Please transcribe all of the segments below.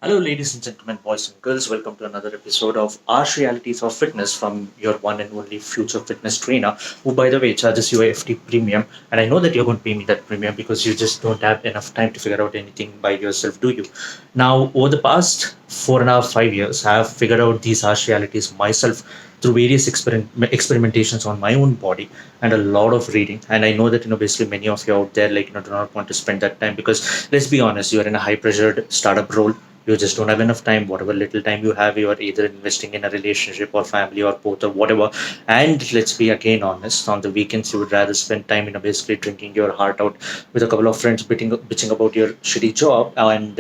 Hello, ladies and gentlemen, boys and girls. Welcome to another episode of Harsh Realities of Fitness from your one and only future fitness trainer, who, by the way, charges you a FT premium. And I know that you're going to pay me that premium because you just don't have enough time to figure out anything by yourself, do you? Now, over the past 4.5, 5 years, I have figured out these harsh realities myself through various experimentations on my own body and a lot of reading. And I know that basically many of you out there do not want to spend that time because let's be honest, you are in a high pressured startup role. You just don't have enough time. Whatever little time you have, you are either investing in a relationship or family or both or whatever. And let's be again honest, on the weekends you would rather spend time basically drinking your heart out with a couple of friends, bitching about your shitty job, and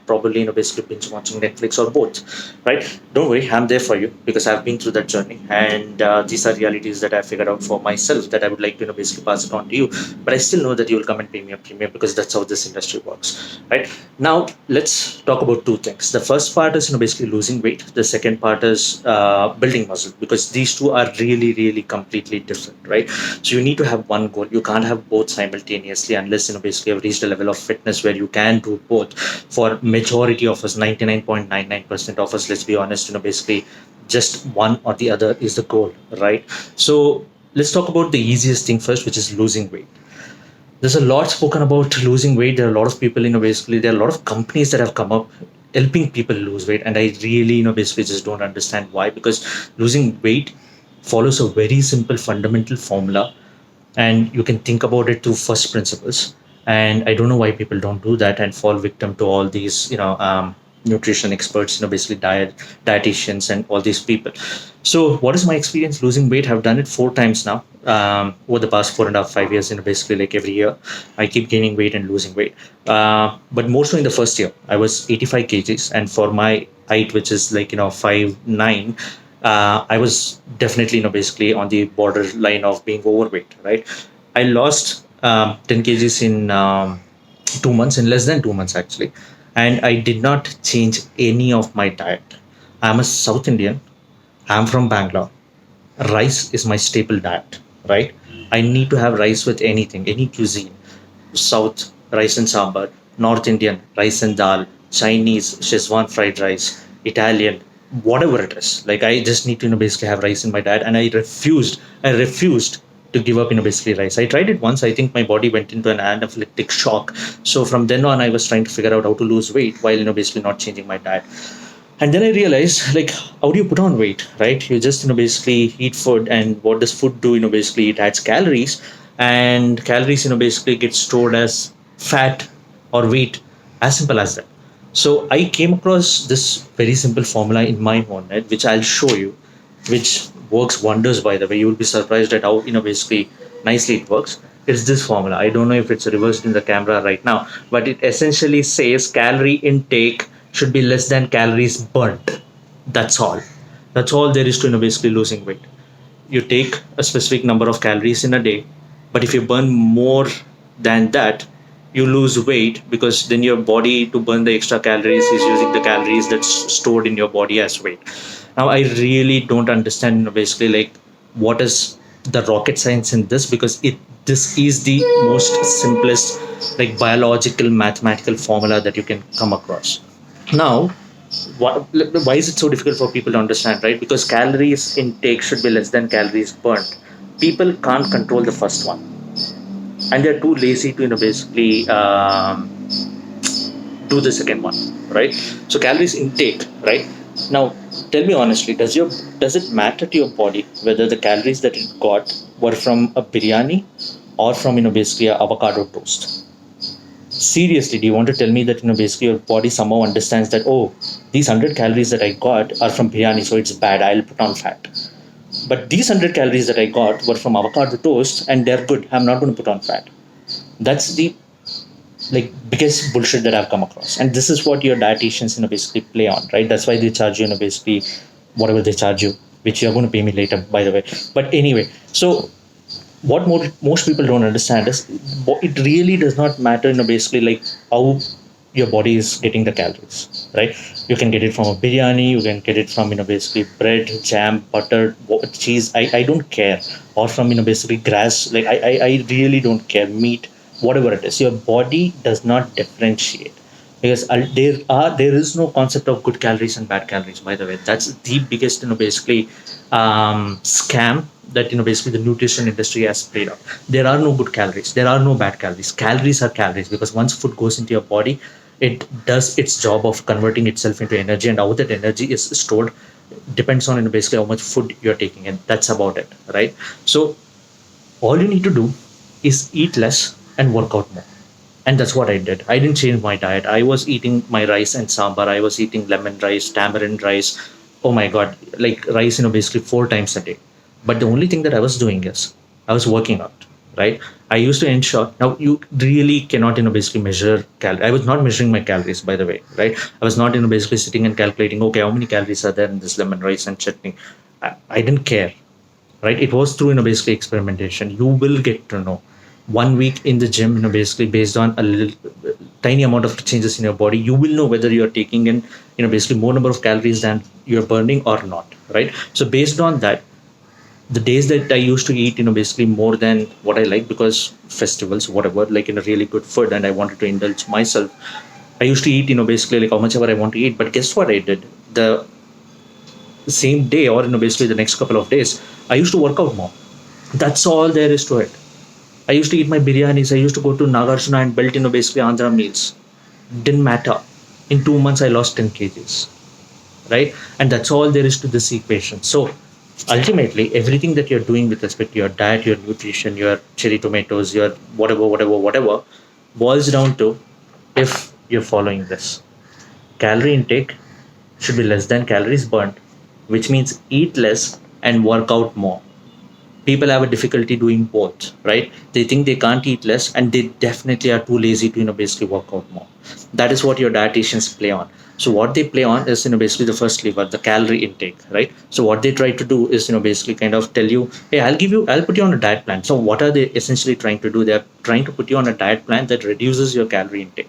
probably basically binge watching Netflix or both, right? Don't worry, I'm there for you because I've been through that journey, and these are realities that I figured out for myself that I would like to basically pass it on to you. But I still know that you will come and pay me a premium because that's how this industry works, right? Now let's talk about two things. The first part is basically losing weight. The second part is building muscle, because these two are really really completely different, right? So you need to have one goal. You can't have both simultaneously unless basically you've reached a level of fitness where you can do both. For majority of us, 99.99% of us, let's be honest, basically just one or the other is the goal, right? So let's talk about the easiest thing first, which is losing weight. There's a lot spoken about losing weight. There are a lot of people, basically there are a lot of companies that have come up helping people lose weight, and I really, basically just don't understand why. Because losing weight follows a very simple fundamental formula, and you can think about it to first principles. And I don't know why people don't do that and fall victim to all these nutrition experts, basically dietitians and all these people. So what is my experience losing weight? I've done it 4 times now, over the past 4.5, 5 years. Basically like every year I keep gaining weight and losing weight, but more so in the first year. I was 85 kgs, and for my height, which is like 5'9", I was definitely, basically on the borderline of being overweight, right? I lost 10 kgs in 2 months, in less than 2 months actually. And I did not change any of my diet. I'm a South Indian. I'm from Bangalore. Rice is my staple diet, right? I need to have rice with anything, any cuisine. South, rice and sambar. North Indian, rice and dal. Chinese, Szechuan fried rice. Italian, whatever it is. Like I just need to basically have rice in my diet, and I refused to give up basically rice. I tried it once. I think my body went into an anaphylactic shock. So from then on, I was trying to figure out how to lose weight while basically not changing my diet. And then I realized, like, how do you put on weight, right? You just basically eat food, and what does food do? Basically it adds calories, and calories basically get stored as fat or weight, as simple as that. So I came across this very simple formula in my own head, which I'll show you, which works wonders. By the way, you will be surprised at how basically nicely it works. It's this formula. I don't know if it's reversed in the camera right now, but it essentially says calorie intake should be less than calories burnt. That's all. That's all there is to basically losing weight. You take a specific number of calories in a day, but if you burn more than that, you lose weight, because then your body, to burn the extra calories, is using the calories that's stored in your body as weight. Now I really don't understand basically like what is the rocket science in this, because it this is the most simplest like biological mathematical formula that you can come across. Now, why is it so difficult for people to understand, right? Because calories intake should be less than calories burnt. People can't control the first one, and they're too lazy to basically do the second one, right? So calories intake, right? Now tell me honestly, does it matter to your body whether the calories that it got were from a biryani or from basically a avocado toast? Seriously, do you want to tell me that basically your body somehow understands that, oh, these 100 calories that I got are from biryani, so it's bad, I'll put on fat? But these 100 calories that I got were from avocado toast and they're good, I'm not going to put on fat. That's the like biggest bullshit that I've come across. And this is what your dietitians basically play on, right? That's why they charge you basically whatever they charge you, which you're going to pay me later, by the way. But anyway, so what most people don't understand is it really does not matter, basically like how your body is getting the calories, right? You can get it from a biryani, you can get it from basically bread, jam, butter, cheese. I don't care, or from basically grass. Like I really don't care, meat, whatever it is. Your body does not differentiate. because there is no concept of good calories and bad calories, by the way. That's the biggest, basically, scam that, basically, the nutrition industry has played out. There are no good calories, there are no bad calories. Calories are calories, because once food goes into your body, it does its job of converting itself into energy, and how that energy is stored depends on, basically, how much food you're taking in. That's about it, right? So all you need to do is eat less and work out more. And that's what I did. I didn't change my diet. I was eating my rice and sambar. I was eating lemon rice, tamarind rice. Oh my God, like rice, basically 4 times a day. But the only thing that I was doing is I was working out, right? I used to ensure. Now you really cannot, basically measure I was not measuring my calories, by the way, right? I was not, basically sitting and calculating. Okay, how many calories are there in this lemon rice and chutney? I didn't care, right? It was through, basically experimentation. You will get to know. 1 week in the gym, basically based on a little tiny amount of changes in your body, you will know whether you're taking in, basically more number of calories than you're burning or not, right? So based on that, the days that I used to eat, basically more than what I like, because festivals, whatever, like in a really good food, and I wanted to indulge myself, I used to eat, basically like how much ever I want to eat. But guess what I did? The same day, or, basically the next couple of days, I used to work out more. That's all there is to it. I used to eat my biryanis. I used to go to Nagarjuna and built, basically Andhra meals. Didn't matter. In 2 months, I lost 10 kgs, right? And that's all there is to this equation. So ultimately, everything that you're doing with respect to your diet, your nutrition, your cherry tomatoes, your whatever, boils down to if you're following this. Calorie intake should be less than calories burned, which means eat less and work out more. People have a difficulty doing both, right? They think they can't eat less, and they definitely are too lazy to, basically work out more. That is what your dietitians play on. So what they play on is, basically the first lever, the calorie intake, right? So what they try to do is, basically kind of tell you, hey, I'll put you on a diet plan. So what are they essentially trying to do? They're trying to put you on a diet plan that reduces your calorie intake.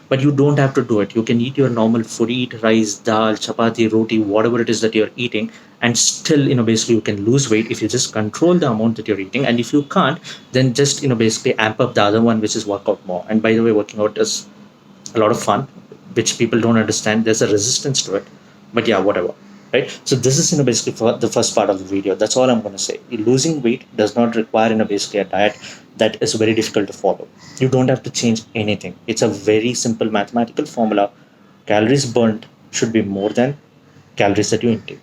But you don't have to do it. You can eat your normal food, eat rice, dal, chapati, roti, whatever it is that you're eating, and still, basically you can lose weight if you just control the amount that you're eating. And if you can't, then just, basically amp up the other one, which is work out more. And by the way, working out is a lot of fun, which people don't understand. There's a resistance to it, but yeah, whatever, right? So this is, basically for the first part of the video. That's all I'm going to say. Losing weight does not require, basically a diet that is very difficult to follow. You don't have to change anything. It's a very simple mathematical formula. Calories burned should be more than calories that you intake.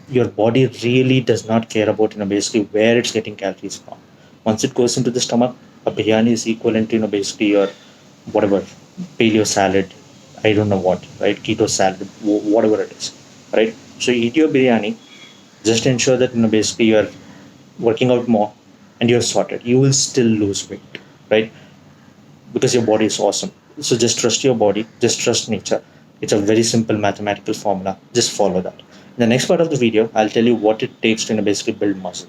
Your body really does not care about, basically where it's getting calories from. Once it goes into the stomach, a biryani is equivalent to, basically your whatever, paleo salad, I don't know what, right? Keto salad, whatever it is, right? So eat your biryani. Just ensure that, basically you're working out more, and you're sorted. You will still lose weight, right? Because your body is awesome. So just trust your body, just trust nature. It's a very simple mathematical formula. Just follow that. In the next part of the video, I'll tell you what it takes to, basically build muscle.